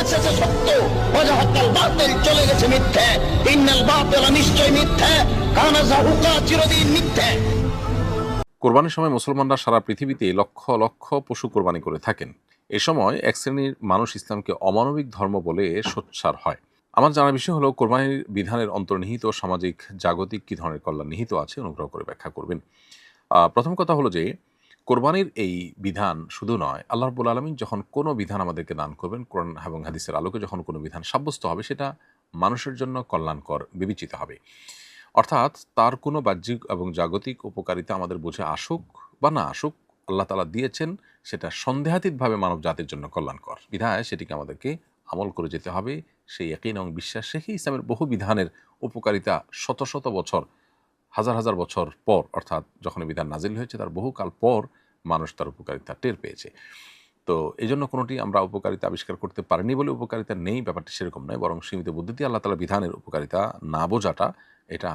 এসেছে সত্য, ওয়াজাহাকাল বাতিল চলে গেছে মিথ্যে, ইন্নাল বাতিলা নিশ্চয় মিথ্যে, কানা যাহুকা চিরদিন মিথ্যে। কোরবানির সময় মুসলমানরা সারা পৃথিবীতে লক্ষ লক্ষ পশু কোরবানি করে থাকেন। এ সময় এক শ্রেণীর মানুষ ইসলামকে অমানবিক ধর্ম বলে সোচ্চার হয়। আমার জানা বিষয় হলো কোরবানির বিধানের অন্তর্নিহিত সামাজিক জাগতিক কী ধরনের কল্যাণ নিহিত আছে, অনুগ্রহ করে ব্যাখ্যা করবেন। প্রথম কথা হলো যে কোরবানির এই বিধান শুধু নয়, আল্লাহ রাব্বুল আলামিন যখন কোনো বিধান আমাদেরকে দান করবেন, কোরআন এবং হাদিসের আলোকে যখন কোনো বিধান সাব্যস্ত হবে, সেটা মানুষের জন্য কল্যাণকর বিবেচিত হবে। অর্থাৎ তার কোনো বাহ্যিক এবং জাগতিক উপকারিতা আমাদের বুঝে আসুক বা না আসুক, আল্লাহ তাআলা দিয়েছেন, সেটা সন্দেহাতীতভাবে মানব জাতির জন্য কল্যাণকর বিধায় সেটিকে আমাদেরকে আমল করে যেতে হবে। সেই ইয়াকিন এবং বিশ্বাস রেখে ইসলামের বহু বিধানের উপকারিতা শত শত বছর, হাজার হাজার বছর পর, অর্থাৎ যখন এই বিধান নাজিল হয়েছে তার বহুকাল পর মানুষ তার উপকারিতা টের পেয়েছে। তো এই জন্য কোনোটি আমরা উপকারিতা আবিষ্কার করতে পারিনি বলে উপকারিতা নেই, ব্যাপারটি সেরকম নয়, বরং সীমিত বুদ্ধিতে আল্লাহ তাআলা বিধানের উপকারিতা না বোঝাটা এটা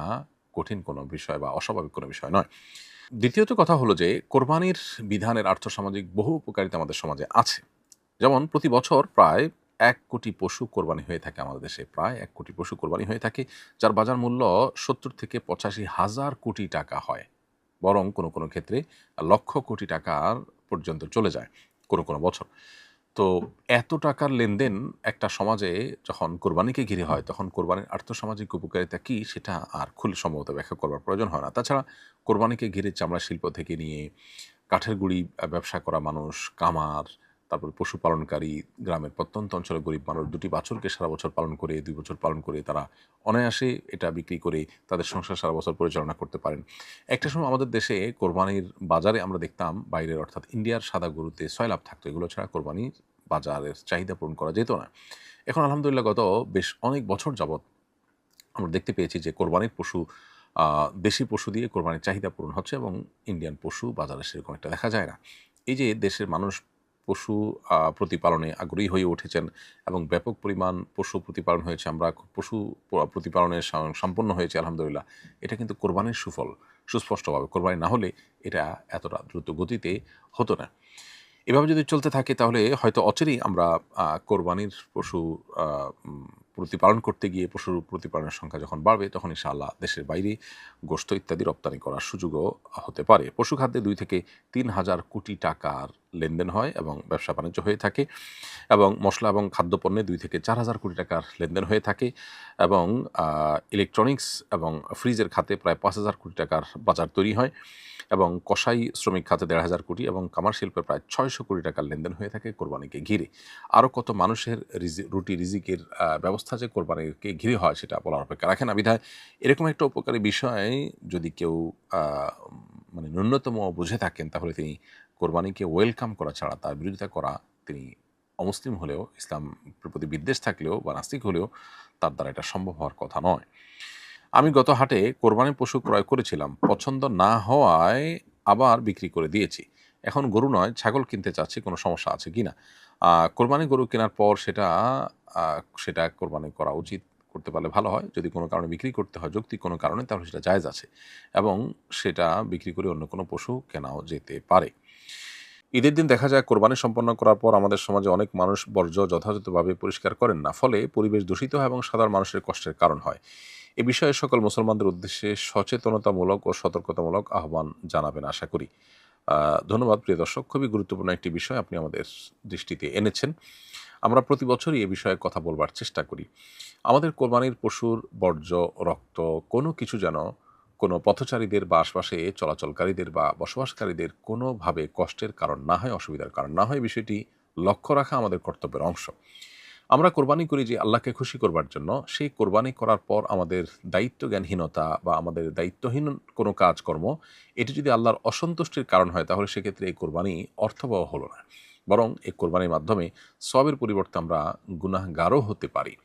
কঠিন কোনো বিষয় বা অস্বাভাবিক কোনো বিষয় নয়। দ্বিতীয়ত কথা হলো যে কোরবানির বিধানের আর্থসামাজিক বহু উপকারিতা আমাদের সমাজে আছে। যেমন প্রতি বছর প্রায় ১ কোটি পশু কোরবানি হয়ে থাকে আমাদের দেশে, প্রায় ১ কোটি পশু কোরবানি হয়ে থাকে, যার বাজার মূল্য ৭০ থেকে ৮৫ হাজার কোটি টাকা হয়। বরং কোনো কোনো ক্ষেত্রে লক্ষ কোটি টাকার পর্যন্ত চলে যায় কোনো কোনো বছর। তো এত টাকার লেনদেন একটা সমাজে যখন কোরবানিকে ঘিরে হয়, তখন কোরবানির আর্থসামাজিক উপকারিতা কী সেটা আর খুলে সম্ভবত ব্যাখ্যা করবার প্রয়োজন হয় না। তাছাড়া কোরবানিকে ঘিরে চামড়া শিল্প থেকে নিয়ে কাঠের গুঁড়ি ব্যবসা করা মানুষ, কামার, তারপরে পশুপালনকারী, গ্রামের প্রত্যন্ত অঞ্চলের গরিব মানুষ ২টি বাছুরকে সারা বছর পালন করে, ২ বছর পালন করে তারা অনায়াসে এটা বিক্রি করে তাদের সংসার সারা বছর পরিচালনা করতে পারেন। একটা সময় আমাদের দেশে কোরবানির বাজারে আমরা দেখতাম বাইরের, অর্থাৎ ইন্ডিয়ার সাদা গরুতে সয়লাভ থাকতো, এগুলো ছাড়া কোরবানির বাজারের চাহিদা পূরণ করা যেত না। এখন আলহামদুলিল্লাহ গত বেশ অনেক বছর যাবৎ আমরা দেখতে পেয়েছি যে কোরবানির পশু, দেশি পশু দিয়ে কোরবানির চাহিদা পূরণ হচ্ছে এবং ইন্ডিয়ান পশু বাজারে সেরকম একটা দেখা যায় না। এই যে দেশের মানুষ পশু প্রতিপালনে আগ্রহী হয়ে উঠেছেন এবং ব্যাপক পরিমাণ পশু প্রতিপালন হয়েছে, আমরা পশু প্রতিপালনে সম্পন্ন হয়েছে আলহামদুলিল্লাহ, এটা কিন্তু কোরবানির সুফল সুস্পষ্টভাবে। কোরবানি না হলে এটা এতটা দ্রুত গতিতে হতো না। এভাবে যদি চলতে থাকে তাহলে হয়তো অচিরেই আমরা কোরবানির পশু প্রতিপালন করতে গিয়ে পশুর প্রতিপালনের সংখ্যা যখন বাড়বে, তখন ইনশাআল্লাহ দেশের বাইরে গোশত ইত্যাদি রপ্তানি করার সুযোগও হতে পারে। পশু খাদ্যে ২ থেকে ৩ হাজার কোটি টাকার লেনদেন হয় এবং ব্যবসা বাণিজ্য হয়ে থাকে, এবং মশলা এবং খাদ্যপণ্যে ২ থেকে ৪ হাজার কোটি টাকার লেনদেন হয়ে থাকে, এবং ইলেকট্রনিক্স এবং ফ্রিজের খাতে প্রায় ৫ হাজার কোটি টাকার বাজার তৈরি হয়, এবং কসাই শ্রমিক খাতে ১.৫ হাজার কোটি এবং কামার শিল্পে প্রায় ৬০০ কোটি টাকার লেনদেন হয়ে থাকে কোরবানিকে ঘিরে। আরও কত মানুষের রুটি রিজিকের ব্যবস্থা যে কোরবানিকে ঘিরে হয় সেটা বলার অপেক্ষা রাখে না। বিধায় এরকম একটা উপকারী বিষয় যদি কেউ মানে ন্যূনতম বুঝে থাকেন, তাহলে তিনি কোরবানিকে ওয়েলকাম করা ছাড়া তার বিরোধিতা করা, তিনি অমুসলিম হলেও, ইসলাম প্রতি বিদ্বেষ থাকলেও বা নাস্তিক হলেও তার দ্বারা এটা সম্ভব হওয়ার কথা নয়। আমি গত হাটে কোরবানির পশু ক্রয় করেছিলাম, পছন্দ না হওয়ায় আবার বিক্রি করে দিয়েছি। এখন গরু নয় ছাগল কিনতে চাচ্ছি, কোনো সমস্যা আছে কিনা? কোরবানি গরু কেনার পর সেটা কোরবানি করা উচিত, করতে পারলে ভালো হয়। যদি কোনো কারণে বিক্রি করতে হয়, যৌক্তিক কোনো কারণে, তাহলে সেটা জায়েজ আছে এবং সেটা বিক্রি করে অন্য কোনো পশু কেনাও যেতে পারে। ঈদের দিন দেখা যায় কোরবানি সম্পন্ন করার পর আমাদের সমাজে অনেক মানুষ বর্জ্য যথাযথভাবে পরিষ্কার করেন না, ফলে পরিবেশ দূষিত হয় এবং সাধারণ মানুষের কষ্টের কারণ হয়। এ বিষয়ে সকল মুসলমানদের উদ্দেশ্যে সচেতনতামূলক ও সতর্কতামূলক আহ্বান জানাবেন আশা করি। ধন্যবাদ প্রিয় দর্শক, খুবই গুরুত্বপূর্ণ একটি বিষয় আপনি আমাদের দৃষ্টিতে এনেছেন। আমরা প্রতি বছরই এ বিষয়ে কথা বলবার চেষ্টা করি। আমাদের কোরবানির পশুর বর্জ্য, রক্ত কোনো কিছু যেন কোনো পথচারীদের বা আশপাশে চলাচলকারীদের বা বসবাসকারীদের কোনোভাবে কষ্টের কারণ না হয়, অসুবিধার কারণ না হয়, বিষয়টি লক্ষ্য রাখা আমাদের কর্তব্যের অংশ। আমরা কোরবানি করি যে আল্লাহকে খুশি করবার জন্য, সেই কোরবানি করার পর আমাদের দায়িত্বজ্ঞানহীনতা বা আমাদের দায়িত্বহীন কোনো কাজকর্ম, এটি যদি আল্লাহর অসন্তুষ্টির কারণ হয়, তাহলে সেক্ষেত্রে এই কোরবানি অর্থবহ হলো না, বরং এই কোরবানির মাধ্যমে সওয়াবের পরিবর্তে আমরা গুনাহগারও হতে পারি।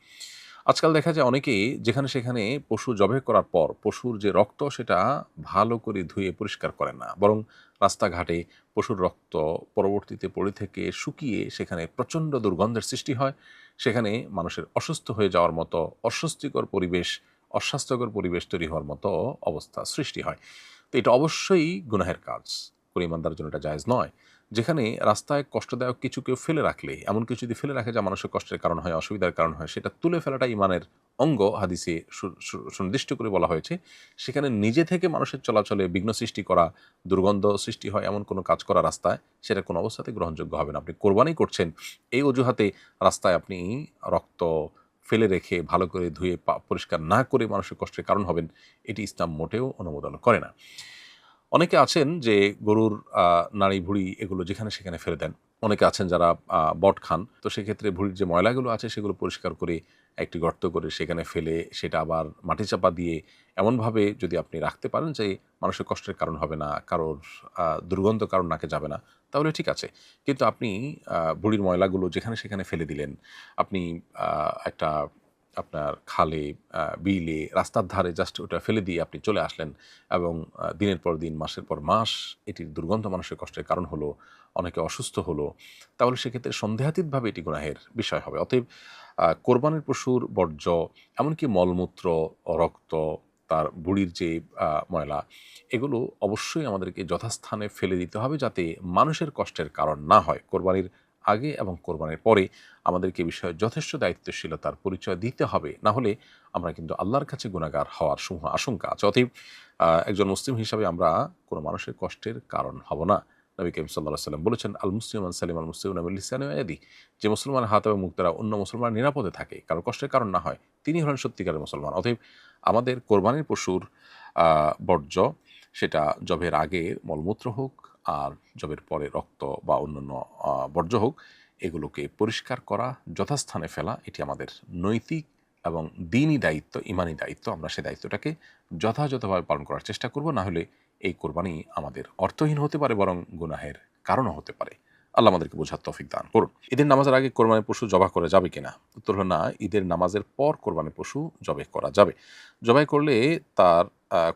আজকাল দেখা যায় অনেকেই যেখানে সেখানে পশু জবাই করার পর পশুর যে রক্ত সেটা ভালো করে ধুয়ে পরিষ্কার করেন না, বরং রাস্তাঘাটে পশুর রক্ত পরবর্তীতে পড়ে থেকে শুকিয়ে সেখানে প্রচণ্ড দুর্গন্ধের সৃষ্টি হয়, সেখানে মানুষের অসুস্থ হয়ে যাওয়ার মতো অস্বস্তিকর পরিবেশ, অস্বাস্থ্যকর পরিবেশ তৈরি হওয়ার মতো অবস্থা সৃষ্টি হয়। তো এটা অবশ্যই গুনাহের কাজ, কোনো ইমানদারের জন্য এটা জায়েজ নয়। যেখানে রাস্তায় কষ্টদায়ক কিছু কেউ ফেলে রাখলে, এমন কিছু যদি ফেলে রাখে যা মানুষের কষ্টের কারণ হয়, অসুবিধার কারণ হয়, সেটা তুলে ফেলাটা ইমানের অঙ্গ হাদিসে সুনির্দিষ্ট করে বলা হয়েছে। সেখানে নিজে থেকে মানুষের চলাচলে বিঘ্ন সৃষ্টি করা, দুর্গন্ধ সৃষ্টি হয় এমন কোনো কাজ করা রাস্তায়, সেটা কোনো অবস্থাতে গ্রহণযোগ্য হবে না। আপনি কোরবানি করছেন, এই অজুহাতে রাস্তায় আপনি রক্ত ফেলে রেখে ভালো করে ধুয়ে পরিষ্কার না করে মানুষের কষ্টের কারণ হবেন, এটি ইসলাম মোটেও অনুমোদন করে না। অনেকে আছেন যে গরুর নাড়ি ভুঁড়ি এগুলো যেখানে সেখানে ফেলে দেন। অনেকে আছেন যারা বট খান, তো সেক্ষেত্রে ভুঁড়ির যে ময়লাগুলো আছে সেগুলো পরিষ্কার করে একটি গর্ত করে সেখানে ফেলে সেটা আবার মাটি চাপা দিয়ে এমনভাবে যদি আপনি রাখতে পারেন যে মানুষের কষ্টের কারণ হবে না, কারোর দুর্গন্ধ কারোর নাকে যাবে না, তাহলে ঠিক আছে। কিন্তু আপনি ভুঁড়ির ময়লাগুলো যেখানে সেখানে ফেলে দিলেন, আপনি একটা আপনার খালে, বিলে, রাস্তার ধারে জাস্ট ওটা ফেলে দিয়ে আপনি চলে আসলেন এবং দিনের পর দিন, মাসের পর মাস এটির দুর্গন্ধ মানুষের কষ্টের কারণ হলো, অনেকে অসুস্থ হলো, তাহলে সেক্ষেত্রে সন্দেহাতীতভাবে এটি গুনাহের বিষয় হবে। অতএব কোরবানির পশুর বর্জ্য, এমনকি মলমূত্র, রক্ত, তার বুড়ির যে ময়লা, এগুলো অবশ্যই আমাদেরকে যথাস্থানে ফেলে দিতে হবে যাতে মানুষের কষ্টের কারণ না হয়। কোরবানির আগে এবং কোরবানির পরে আমাদেরকে এ বিষয়ে যথেষ্ট দায়িত্বশীলতার পরিচয় দিতে হবে, না হলে আমরা কিন্তু আল্লাহর কাছে গুনাহগার হওয়ার সমূহ আশঙ্কা আছে। অতএব একজন মুসলিম হিসাবে আমরা কোনো মানুষের কষ্টের কারণ হব না। নবী করিম সাল্লাল্লাহু আলাইহি ওয়াসাল্লাম বলেছেন, আল মুসলিম মান সালিম আল মুসলিমুনা মিন লিসানি ওয়া ইয়াদি, যে মুসলমানের হাত এবং মুখ দ্বারা অন্য মুসলমান নিরাপদে থাকে, কারো কষ্টের কারণ না হয়, তিনি হলেন সত্যিকারের মুসলমান। অতএব আমাদের কোরবানির পশুর বর্জ্য, সেটা জবের আগে মলমূত্র হোক আর জবের পরে রক্ত বা অন্যান্য বর্জ্য হোক, এগুলোকে পরিষ্কার করা, যথাস্থানে ফেলা, এটি আমাদের নৈতিক এবং দ্বীনি দায়িত্ব, ইমানি দায়িত্ব। আমরা সেই দায়িত্বটাকে যথাযথভাবে পালন করার চেষ্টা করব, না হলে এই কোরবানি আমাদের অর্থহীন হতে পারে, বরং গুনাহের কারণও হতে পারে। আল্লাহ আমাদেরকে বোঝার তৌফিক দান করুন। ঈদের নামাজের আগে কোরবানির পশু জবাই করা যাবে কিনা? উত্তর হলো না, ঈদের নামাজের পর কোরবানির পশু জবাই করা যাবে। জবাই করলে তার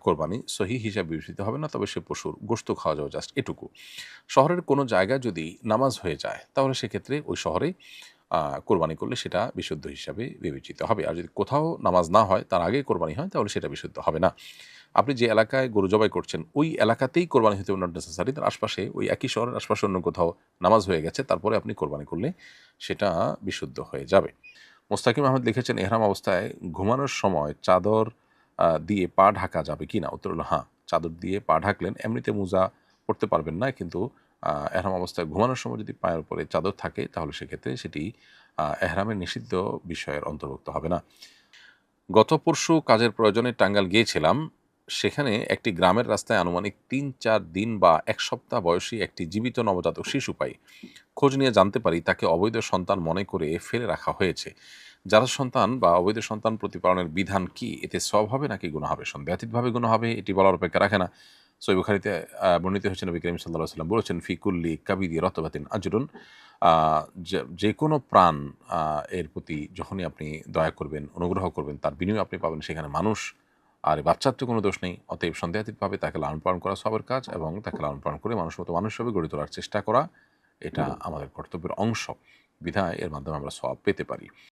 কোরবানি সহিহ হিসাবে বিবেচিত হবে না, তবে সে পশুর গোশত খাওয়া যাবে, জাস্ট এটুকু। শহরের কোনো জায়গায় যদি নামাজ হয়ে যায়, তাহলে সেক্ষেত্রে ওই শহরে কোরবানি করলে সেটা বিশুদ্ধ হিসাবে বিবেচিত হবে। আর যদি কোথাও নামাজ না হয়, তার আগে কোরবানি হয়, তাহলে সেটা বিশুদ্ধ হবে না। আপনি যে এলাকায় গরু জবাই করছেন, ওই এলাকাতেই কোরবানি হতে নট নেসেসারি, তার আশপাশে, ওই একই শহরের আশপাশে অন্য কোথাও নামাজ হয়ে গেছে, তারপরে আপনি কোরবানি করলে সেটা বিশুদ্ধ হয়ে যাবে। মোস্তাকিম আহমেদ লিখেছেন, এহরাম অবস্থায় ঘুমানোর সময় চাদর দিয়ে পা ঢাকা যাবে কি না? উত্তর হলো হ্যাঁ, চাদর দিয়ে পা ঢাকলেন, এমনিতে মোজা পড়তে পারবেন না, কিন্তু এহরাম অবস্থায় ঘুমানোর সময় যদি পায়ের উপরে চাদর থাকে, তাহলে সেক্ষেত্রে সেটি এহরামের নিষিদ্ধ বিষয়ের অন্তর্ভুক্ত হবে না। গত পরশু কাজের প্রয়োজনে টাঙ্গাইল গিয়েছিলাম। সেখানে একটি গ্রামের রাস্তায় আনুমানিক ৩-৪ দিন বা ১ সপ্তাহ বয়সী একটি জীবিত নবজাতক শিশু পাই। খোঁজ নিয়ে জানতে পারি তাকে অবৈধ সন্তান মনে করে ফেলে রাখা হয়েছে। যারা সন্তান বা অবৈধ সন্তান প্রতিপালনের বিধান কি? এতে সওয়াব হবে নাকি গুনাহ হবে? সন্দেহাতীতভাবে গুনাহ হবে, এটি বলার অপেক্ষা রাখে না। সহিহ বুখারীতে বর্ণিত হয়েছে, নবী করিম সাল্লাল্লাহু আলাইহি ওয়াসাল্লাম বলেছেন, ফি কুল্লি কাবিদি রতবাতিন আজরুন। যে কোনো প্রাণ এর প্রতি যখনই আপনি দয়া করবেন, অনুগ্রহ করবেন, তার বিনিময়ে আপনি পাবেন সেখানে মানুষ। আর এই বাচ্চার তো কোনো দোষ নেই। অতএব সন্দেহাতীতভাবে তাকে লালন পালন করা সওয়াবের কাজ, এবং তাকে লালন পালন করে মানুষের মতো মানুষ হিসেবে গড়ে তোলার চেষ্টা করা, এটা আমাদের কর্তব্যের অংশ। বিধায় এর মাধ্যমে আমরা সওয়াব পেতে পারি।